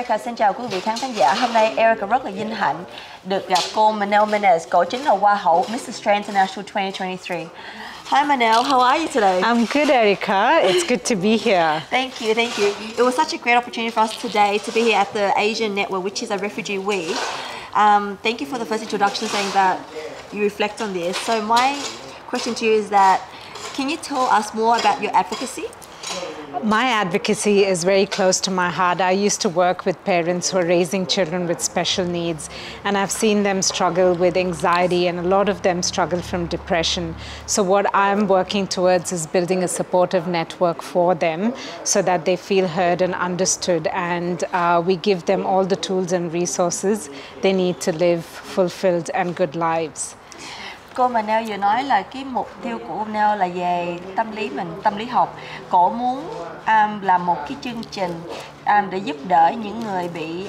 Erica xin chào quý vị khán giả. Hôm nay Erica rất là vinh hạnh được gặp cô Manel Menez, cô chính là Hoa hậu Miss Australia International 2023. Hi Manel, how are you today? I'm good, Erica. It's good to be here. Thank you, thank you. It was such a great opportunity for us today to be here at the Asian Network, which is a refugee week. Thank you for the first introduction, saying that you reflect on this. So my question to you is that, can you tell us more about your advocacy? My advocacy is very close to my heart. I used to work with parents who are raising children with special needs, and I've seen them struggle with anxiety, and a lot of them struggle from depression. So what I'm working towards is building a supportive network for them so that they feel heard and understood, and we give them all the tools and resources they need to live fulfilled and good lives. Cô Manel vừa nói là cái mục tiêu của Manel là về tâm lý học. Cổ muốn làm một cái chương trình để giúp đỡ những người bị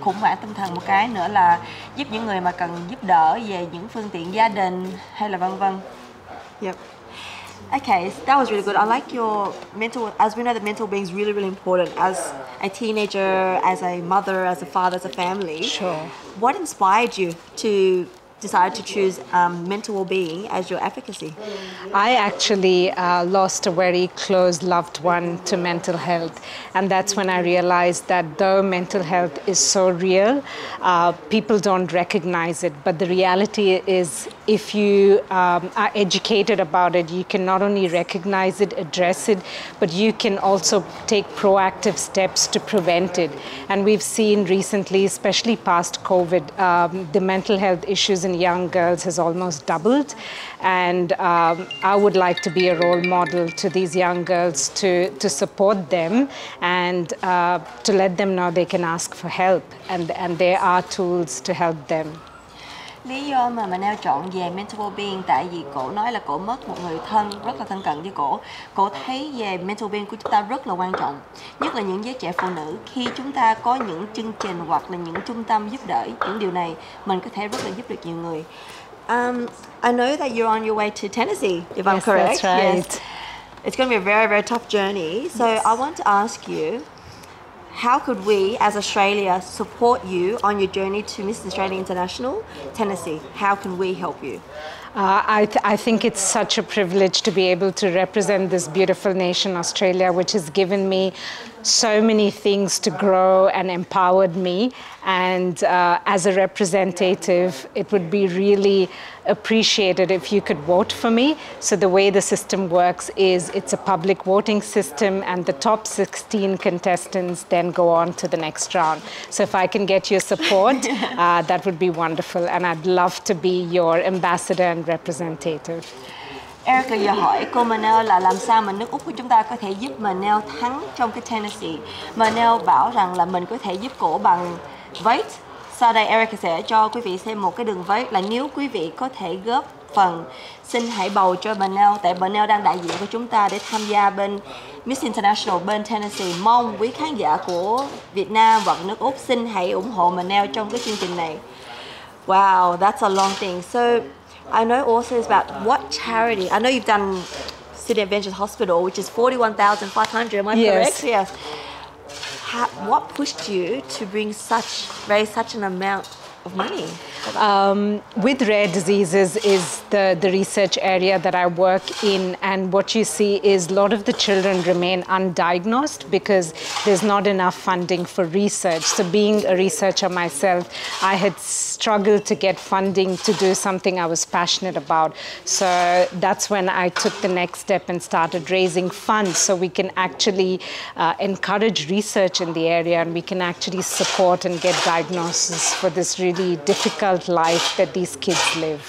khủng hoảng tinh thần, một cái nữa là giúp những người mà cần giúp đỡ về những phương tiện gia đình hay là vân vân. Yep. Okay, that was really good. I like your mental, as we know that mental being is really, really important as a teenager, as a mother, as a father, as a family. Sure. What inspired you to decide to choose mental well-being as your advocacy? I actually lost a very close loved one to mental health, and that's when I realized that though mental health is so real, people don't recognize it, but the reality is if you are educated about it, you can not only recognize it, address it, but you can also take proactive steps to prevent it. And we've seen recently, especially past COVID, the mental health issues in young girls has almost doubled, and I would like to be a role model to these young girls to support them and to let them know they can ask for help, and there are tools to help them. Lý do mà Manel chọn về mental well-being tại vì cổ nói là cổ mất một người thân rất là thân cận với cổ. Cổ thấy về mental well-being của chúng ta rất là quan trọng, nhất là những giới trẻ phụ nữ. Khi chúng ta có những chương trình hoặc là những trung tâm giúp đỡ, những điều này mình có thể rất là giúp được nhiều người. I know that you're on your way to Tennessee, if I'm correct. That's right. Yes. It's going to be a very, very tough journey. So I want to ask you, how could we, as Australia, support you on your journey to Miss Australia International, Tennessee? How can we help you? I think it's such a privilege to be able to represent this beautiful nation, Australia, which has given me so many things to grow and empowered me. And as a representative, it would be really appreciated if you could vote for me. So the way the system works is it's a public voting system, and the top 16 contestants then go on to the next round. So if I can get your support, that would be wonderful. And I'd love to be your ambassador and representative. Erica giờ hỏi cô Manel là làm sao mà nước Úc của chúng ta có thể giúp Manel thắng trong cái Tennessee. Manel bảo rằng là mình có thể giúp cổ bằng VMA-Viet. Sau đây Erica sẽ cho quý vị xem một cái đường VMA-Viet là nếu quý vị có thể góp phần, xin hãy bầu cho Manel, tại Manel đang đại diện của chúng ta để tham gia bên Miss International bên Tennessee. Mong quý khán giả của Việt Nam hoặc nước Úc xin hãy ủng hộ Manel trong cái chương trình này. Wow, that's a long thing. So I know also it's about what charity. I know you've done City Adventist Hospital, which is 41,500. Am I correct? Yes. What pushed you to raise such an amount of money? With rare diseases is the research area that I work in, and what you see is a lot of the children remain undiagnosed because there's not enough funding for research. So being a researcher myself, I had struggled to get funding to do something I was passionate about. So that's when I took the next step and started raising funds so we can actually encourage research in the area, and we can actually support and get diagnosis for this really difficult life that these kids live.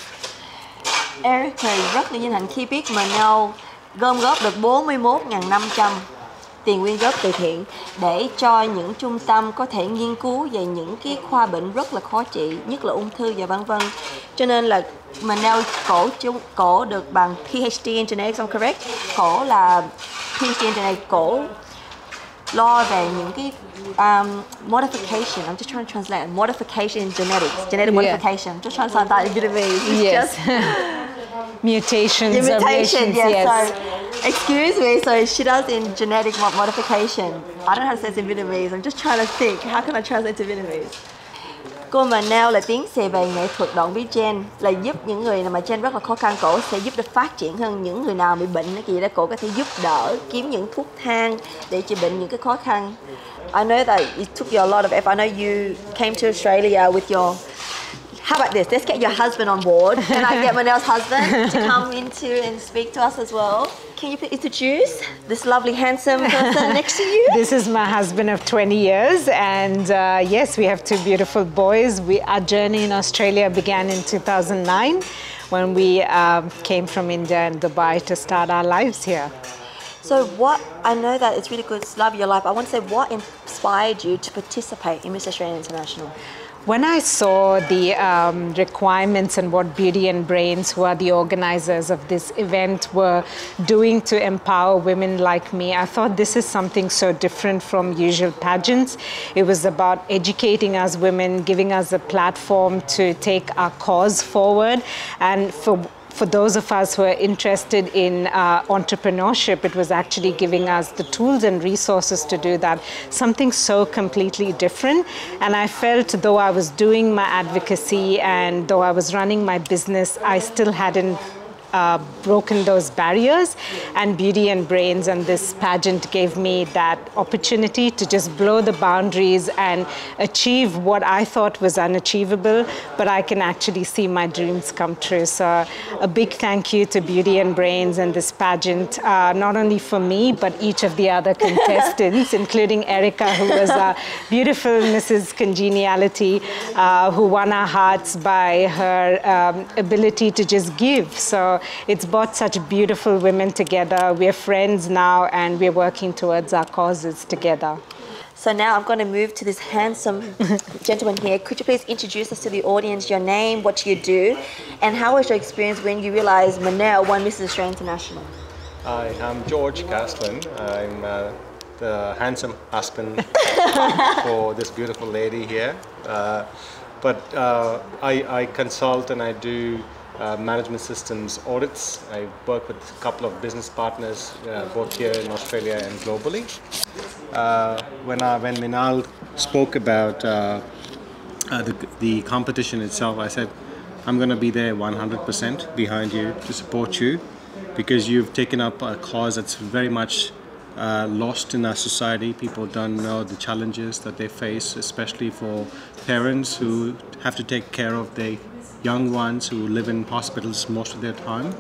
Erica rất là vinh hạnh khi biết Manel gom góp được 41.500 tiền quyên góp từ thiện để cho những trung tâm có thể nghiên cứu về những cái khoa bệnh rất là khó trị, nhất là ung thư và vân vân. Cho nên là Manel cổ được bằng PhD in Genetics, I'm correct? Cổ là PhD in Genetics, cổ lo về những cái modification. I'm just trying to translate modification in genetics, genetic modification. I'm just trying to translate a bit of it. Yes. Mutations. Mutation, yes. Yes. So Excuse me, so she does in genetic modification. I don't know how to say it in Vietnamese. I'm just trying to think. How can I translate to Vietnamese? Cô mà nail là tiếng xì về nghệ thuật đoạn bí gen, là giúp những người mà gen rất là khó khăn, cổ sẽ giúp được phát triển hơn những người nào bị bệnh cái gì đó, cổ có thể giúp đỡ kiếm những thuốc thang để trị bệnh những cái khó khăn. I know that it took you a lot of effort. I know you came to Australia with your. How about this? Let's get your husband on board. Can I get Manel's husband to come into and speak to us as well? Can you please introduce this lovely, handsome person next to you? This is my husband of 20 years, and yes, we have two beautiful boys. Our journey in Australia began in 2009 when we came from India and Dubai to start our lives here. So I know that it's really good to love your life. I want to say, what inspired you to participate in Miss Australia International? When I saw the requirements and what Beauty and Brains, who are the organizers of this event, were doing to empower women like me, I thought this is something so different from usual pageants. It was about educating us women, giving us a platform to take our cause forward. And for those of us who are interested in entrepreneurship, it was actually giving us the tools and resources to do that, something so completely different. And I felt, though I was doing my advocacy and though I was running my business, I still hadn't broken those barriers, and Beauty and Brains and this pageant gave me that opportunity to just blow the boundaries and achieve what I thought was unachievable, but I can actually see my dreams come true. So a big thank you to Beauty and Brains and this pageant, not only for me, but each of the other contestants, including Erica, who was a beautiful Mrs. Congeniality, who won our hearts by her ability to just give. So it's brought such beautiful women together. We're friends now, and we're working towards our causes together. So now I'm going to move to this handsome gentleman here. Could you please introduce us to the audience, your name, what you do, and how was your experience when you realized Manel won Mrs. Australia International? Hi, I'm George Castlin. I'm the handsome husband for this beautiful lady here. But I consult and I do management systems audits. I work with a couple of business partners, both here in Australia and globally. When Minal spoke about the competition itself, I said, I'm going to be there 100% behind you to support you, because you've taken up a cause that's very much lost in our society. People don't know the challenges that they face, especially for parents who have to take care of their young ones who live in hospitals most of their time.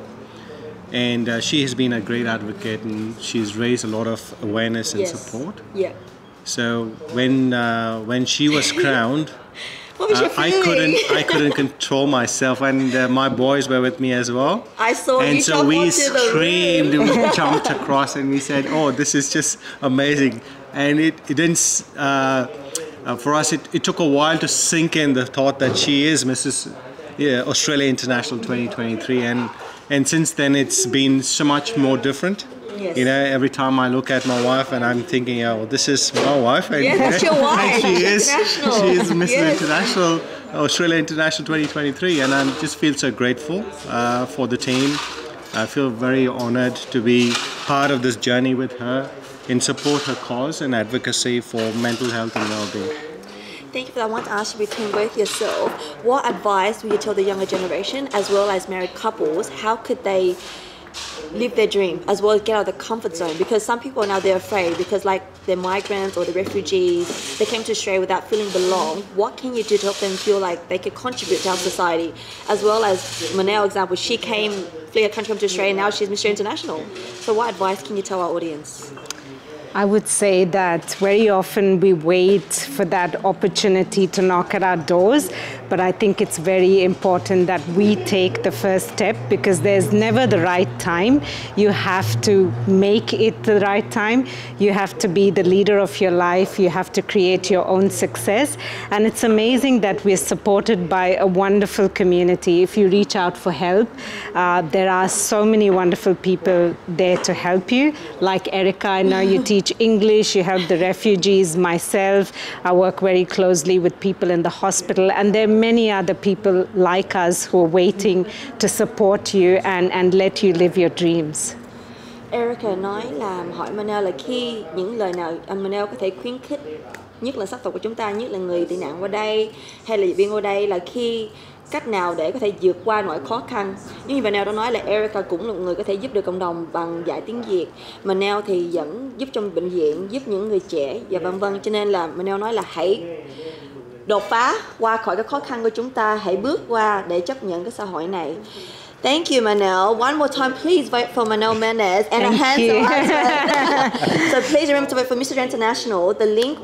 And she has been a great advocate, and she's raised a lot of awareness and support. Yeah. So when she was crowned, what was your feeling? I couldn't control myself, and my boys were with me as well. I saw and you so we screamed and we jumped across, and we said, "Oh, this is just amazing!" And it didn't. For us, it took a while to sink in the thought that she is Mrs. Australia International 2023, and since then it's been so much more different. Yes. You know, every time I look at my wife and I'm thinking, oh, this is my wife. And, yes, that's your wife. And she is Mrs. Yes. International, Australia International 2023, and I just feel so grateful for the team. I feel very honored to be part of this journey with her in support her cause and advocacy for mental health and well-being. Thank you for that. I want to ask you, between both yourself, what advice would you tell the younger generation as well as married couples? How could they live their dream as well as get out of the comfort zone? Because some people now, they're afraid because like they're migrants or the refugees, they came to Australia without feeling belong. What can you do to help them feel like they could contribute to our society? As well as Manel example, she came, flew a country, come to Australia, now she's Miss International. So what advice can you tell our audience? I would say that very often we wait for that opportunity to knock at our doors, but I think it's very important that we take the first step, because there's never the right time. You have to make it the right time. You have to be the leader of your life. You have to create your own success. And it's amazing that we're supported by a wonderful community. If you reach out for help, there are so many wonderful people there to help you. Like Erica, I know you teach English, you help the refugees. Myself, I work very closely with people in the hospital, and there are many other people like us who are waiting to support you and let you live your dreams. Erica nói là hỏi Manel là khi những lời nào Manel có thể khuyến khích, nhất là sắc tộc của chúng ta, nhất là người tị nạn qua đây hay là diễn viên qua đây, là khi cách nào để có thể vượt qua mọi khó khăn. Như Manel đã nói là Erica cũng là một người có thể giúp được cộng đồng bằng dạy tiếng Việt. Manel thì vẫn giúp trong bệnh viện, giúp những người trẻ và vân vân. Cho nên là Manel nói là hãy đột phá qua khỏi cái khó khăn của chúng ta, hãy bước qua để chấp nhận cái xã hội này. Thank you, Manel. One more time, please vote for Manel Menez and a handsome husband. So please remember to vote for Mr. International. The link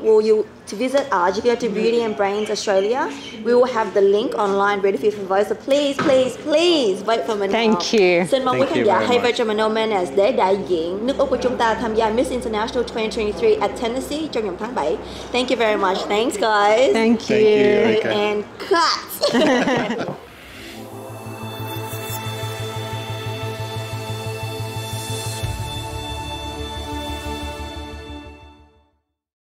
to visit us. You can go to Beauty and Brains Australia. We will have the link online ready for you to vote. So please, please, please vote for Manel. Thank you. Xin mong quý khán giả hãy vote cho Manel Menez để đại diện nước Úc của chúng ta tham gia Miss International 2023 at Tennessee trong nhậm tháng 7. Thank you very much. Thanks, guys. Thank you. Thank you, Erica. And cut.